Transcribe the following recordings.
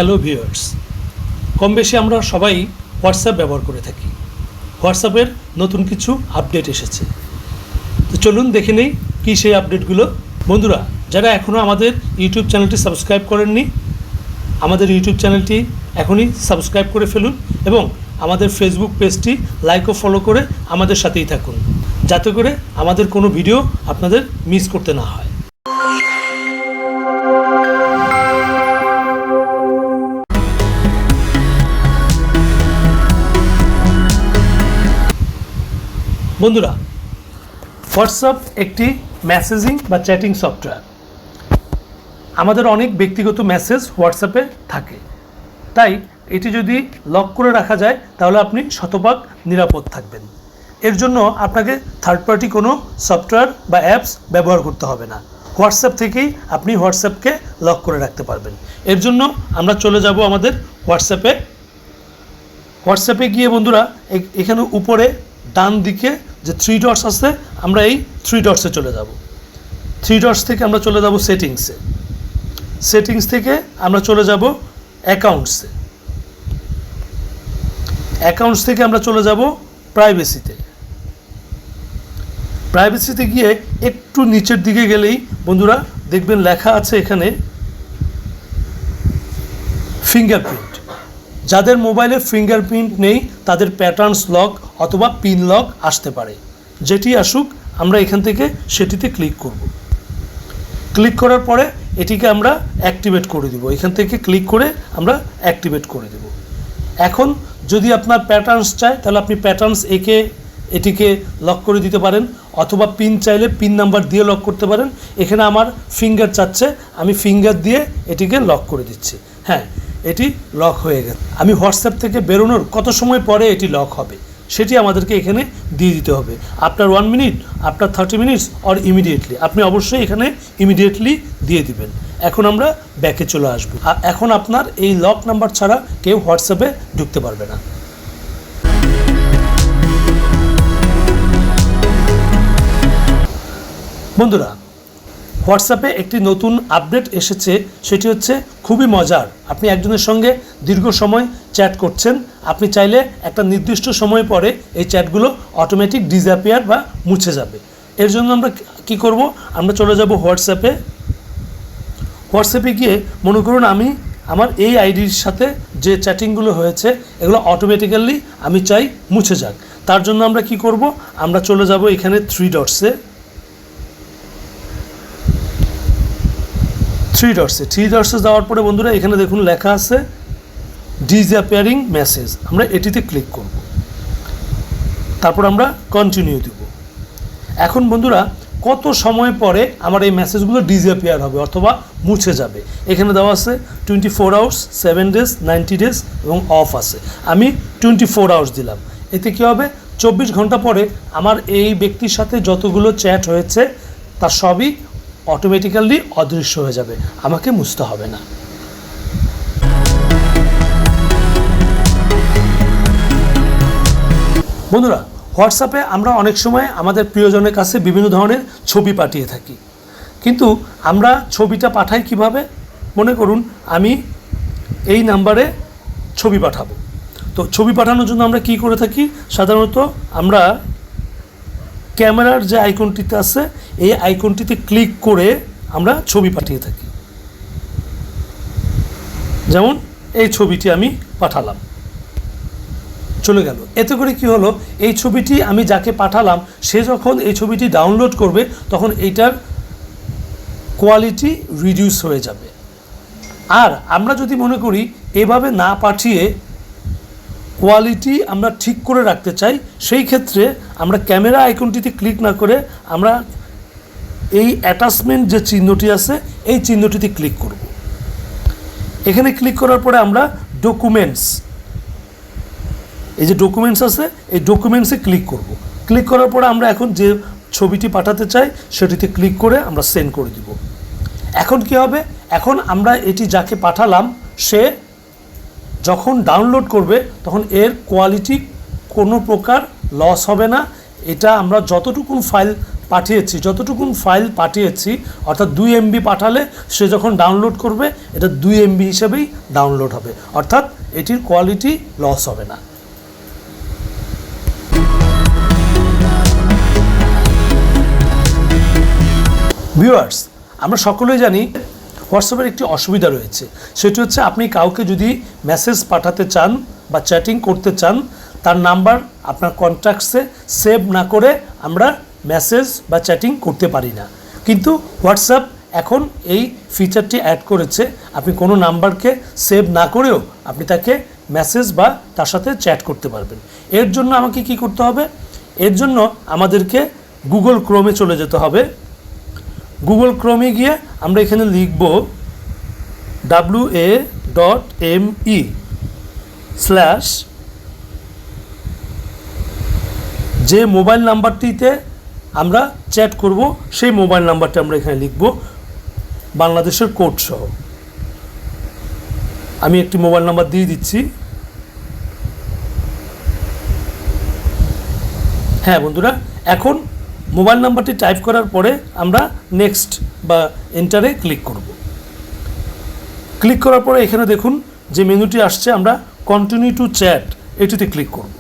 Hello viewers, কম বেশি আমরা সবাই হোয়াটসঅ্যাপ ব্যবহার করে থাকি। হোয়াটসঅ্যাপের নতুন কিছু আপডেট এসেছে, তো চলুন দেখে নেই কী সেই আপডেটগুলো। বন্ধুরা, যারা এখনও আমাদের ইউটিউব চ্যানেলটি সাবস্ক্রাইব করেননি, আমাদের ইউটিউব চ্যানেলটি এখনই সাবস্ক্রাইব করে ফেলুন এবং আমাদের ফেসবুক পেজটি লাইক ও ফলো করে আমাদের সাথেই থাকুন, যাতে করে আমাদের কোনো ভিডিও আপনাদের মিস করতে না হয়। বন্ধুরা, হোয়াটসঅ্যাপ একটি মেসেজিং বা চ্যাটিং সফটওয়্যার। আমাদের অনেক ব্যক্তিগত মেসেজ হোয়াটসঅ্যাপে থাকে, তাই এটি যদি লক করে রাখা যায় তাহলে আপনি শতভাগ নিরাপদ থাকবেন। এর জন্য আপনাকে থার্ড পার্টি কোনো সফটওয়্যার বা অ্যাপস ব্যবহার করতে হবে না। হোয়াটসঅ্যাপ থেকেই আপনি হোয়াটসঅ্যাপকে লক করে রাখতে পারবেন। এর জন্য আমরা চলে যাব আমাদের হোয়াটসঅ্যাপে গিয়ে বন্ধুরা, এখানে উপরে ডান দিকে যে 3 ডটস আছে, আমরা এই 3 ডটসে চলে যাব। 3 ডটস থেকে আমরা চলে যাব সেটিংস থেকে আমরা চলে যাব অ্যাকাউন্টস থেকে আমরা চলে যাব প্রাইভেসিতে গিয়ে একটু নিচের দিকে গেলেই বন্ধুরা দেখবেন লেখা আছে এখানে ফিঙ্গারপ্রিন্ট। যাদের মোবাইলে ফিঙ্গারপ্রিন্ট নেই তাদের প্যাটার্নস লক অথবা পিন লক আসতে পারে। যেটি আসুক, আমরা এখান থেকে সেটিতে ক্লিক করব। ক্লিক করার পরে এটিকে আমরা অ্যাক্টিভেট করে দেব। এখান থেকে ক্লিক করে আমরা অ্যাক্টিভেট করে দেব। এখন যদি আপনার প্যাটার্নস চায় তাহলে আপনি প্যাটার্নস এঁকে এটিকে লক করে দিতে পারেন, অথবা পিন চাইলে পিন নাম্বার দিয়ে লক করতে পারেন। এখানে আমার ফিঙ্গার চাচ্ছে, আমি ফিঙ্গার দিয়ে এটিকে লক করে দিচ্ছি। হ্যাঁ, এটি লক হয়ে গেছে। আমি হোয়াটসঅ্যাপ থেকে বেরোনোর কত সময় পরে এটি লক হবে সেটি আমাদেরকে এখানে দিয়ে দিতে হবে। আপনার 1 মিনিট, আপনার 30 মিনিটস অর ইমিডিয়েটলি। আপনি অবশ্যই এখানে ইমিডিয়েটলি দিয়ে দিবেন। এখন আমরা ব্যাকে চলে আসবো। এখন আপনার এই লক নাম্বার ছাড়া কেউ হোয়াটসঅ্যাপে ঢুকতে পারবে না। বন্ধুরা, হোয়াটসঅ্যাপে একটি নতুন আপডেট এসেছে, সেটি হচ্ছে খুবই মজার। আপনি একজনের সঙ্গে দীর্ঘ সময় চ্যাট করছেন, আপনি চাইলে একটা নির্দিষ্ট সময় পরে এই চ্যাটগুলো অটোমেটিক ডিসঅ্যাপিয়ার বা মুছে যাবে। এর জন্য আমরা কি করব, আমরা চলে যাব হোয়াটসঅ্যাপে গিয়ে মনে করুন আমি আমার এই আইডির সাথে যে চ্যাটিংগুলো হয়েছে এগুলো অটোমেটিক্যালি আমি চাই মুছে যাক। তার জন্য আমরা কি করব, আমরা চলে যাব এখানে 3 ডটসে যাওয়ার পরে বন্ধুরা এখানে দেখুন লেখা আছে ডিসঅ্যাপিয়ারিং মেসেজ। আমরা এটিতে ক্লিক করব, তারপর আমরা কন্টিনিউ দেব। এখন বন্ধুরা কত সময় পরে আমার এই মেসেজগুলো ডিসঅ্যাপিয়ার হবে অথবা মুছে যাবে, এখানে দেওয়া আছে 24 আওয়ার্স, 7 ডেজ, 90 ডেজ এবং অফ আছে। আমি 24 আওয়ার্স দিলাম। এতে কী হবে, 24 ঘন্টা পরে আমার এই ব্যক্তির সাথে যতগুলো চ্যাট হয়েছে তার সবই অটোমেটিক্যালি অদৃশ্য হয়ে যাবে, আমাকে মুছতে হবে না। বন্ধুরা, হোয়াটসঅ্যাপে আমরা অনেক সময় আমাদের প্রিয়জনের কাছে বিভিন্ন ধরনের ছবি পাঠিয়ে থাকি, কিন্তু আমরা ছবিটা পাঠাই কিভাবে? মনে করুন আমি এই নাম্বারে ছবি পাঠাবো। তো ছবি পাঠানোর জন্য আমরা কি করে থাকি, সাধারণত আমরা ক্যামেরার যে আইকনটিতে আছে এই আইকনটিতে ক্লিক করে আমরা ছবি পাঠিয়ে থাকি। যেমন এই ছবিটি আমি পাঠালাম, চলে গেল। এতে করে কি হলো, এই ছবিটি আমি যাকে পাঠালাম সে যখন এই ছবিটি ডাউনলোড করবে তখন এইটার কোয়ালিটি রিডিউস হয়ে যাবে। আর আমরা যদি মনে করি এভাবে না পাঠিয়ে কোয়ালিটি আমরা ঠিক করে রাখতে চাই, সেই ক্ষেত্রে আমরা ক্যামেরা আইকনটিতে ক্লিক না করে আমরা এই অ্যাটাচমেন্ট যে চিহ্নটি আছে এই চিহ্নটিতে ক্লিক করব। এখানে ক্লিক করার পরে আমরা এই যে ডকুমেন্টস আছে এই ডকুমেন্টসে ক্লিক করব। ক্লিক করার পরে আমরা এখন যে ছবিটি পাঠাতে চাই সেটিতে ক্লিক করে আমরা সেন্ড করে দিব। এখন কি হবে, এখন আমরা এটি যাকে পাঠালাম সে যখন ডাউনলোড করবে তখন এর কোয়ালিটি কোনো প্রকার লস হবে না। এটা আমরা যতটুকু ফাইল পাঠিয়েছি, যতটুকুন ফাইল পাঠিয়েছি, অর্থাৎ 2 MB পাঠালে সে যখন ডাউনলোড করবে এটা 2 MB হিসেবেই ডাউনলোড হবে, অর্থাৎ এটির কোয়ালিটি লস হবে না। ভিউয়ার্স, আমরা সকলেই জানি হোয়াটসঅ্যাপের একটি অসুবিধা রয়েছে, সেটি হচ্ছে আপনি কাউকে যদি মেসেজ পাঠাতে চান বা চ্যাটিং করতে চান, তার নাম্বার আপনার কন্ট্যাক্টসে সেভ না করে আমরা মেসেজ বা চ্যাটিং করতে পারি না। কিন্তু হোয়াটসঅ্যাপ এখন এই ফিচারটি অ্যাড করেছে, আপনি কোনো নাম্বারকে সেভ না করেও আপনি তাকে মেসেজ বা তার সাথে চ্যাট করতে পারবেন। এর জন্য আমাকে কি করতে হবে? এর জন্য আমাদেরকে গুগল ক্রোমে চলে যেতে হবে। গুগল ক্রোমে গিয়ে আমরা এখানে লিখব wa.me/ যে মোবাইল নাম্বারটিতে আমরা চ্যাট করব সেই মোবাইল নাম্বারটা আমরা এখানে লিখব বাংলাদেশের কোড সহ। আমি একটি মোবাইল নাম্বার দিয়ে দিচ্ছি। হ্যাঁ বন্ধুরা, এখন মোবাইল নাম্বারটি টাইপ করার পরে আমরা নেক্সট বা এন্টারে ক্লিক করব। ক্লিক করার পরে এখানে দেখুন যে মেনুটি আসছে, আমরা কন্টিনিউ টু চ্যাট এটিতে ক্লিক করব।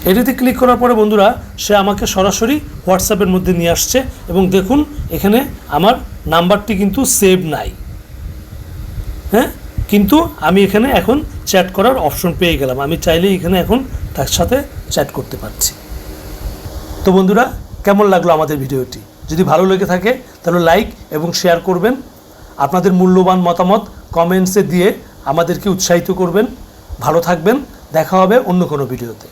এটিতে ক্লিক করার পরে বন্ধুরা সে আমাকে সরাসরি হোয়াটসঅ্যাপের মধ্যে নিয়ে আসছে এবং দেখুন এখানে আমার নাম্বারটি কিন্তু সেভ নাই। হ্যাঁ, কিন্তু আমি এখানে এখন চ্যাট করার অপশন পেয়ে গেলাম, আমি চাইলেই এখানে এখন তার সাথে চ্যাট করতে পারছি। তো বন্ধুরা, কেমন লাগলো আমাদের ভিডিওটি? যদি ভালো লেগে থাকে তাহলে লাইক এবং শেয়ার করবেন, আপনাদের মূল্যবান মতামত কমেন্টসে দিয়ে আমাদেরকে উৎসাহিত করবেন। ভালো থাকবেন, দেখা হবে অন্য কোনো ভিডিওতে।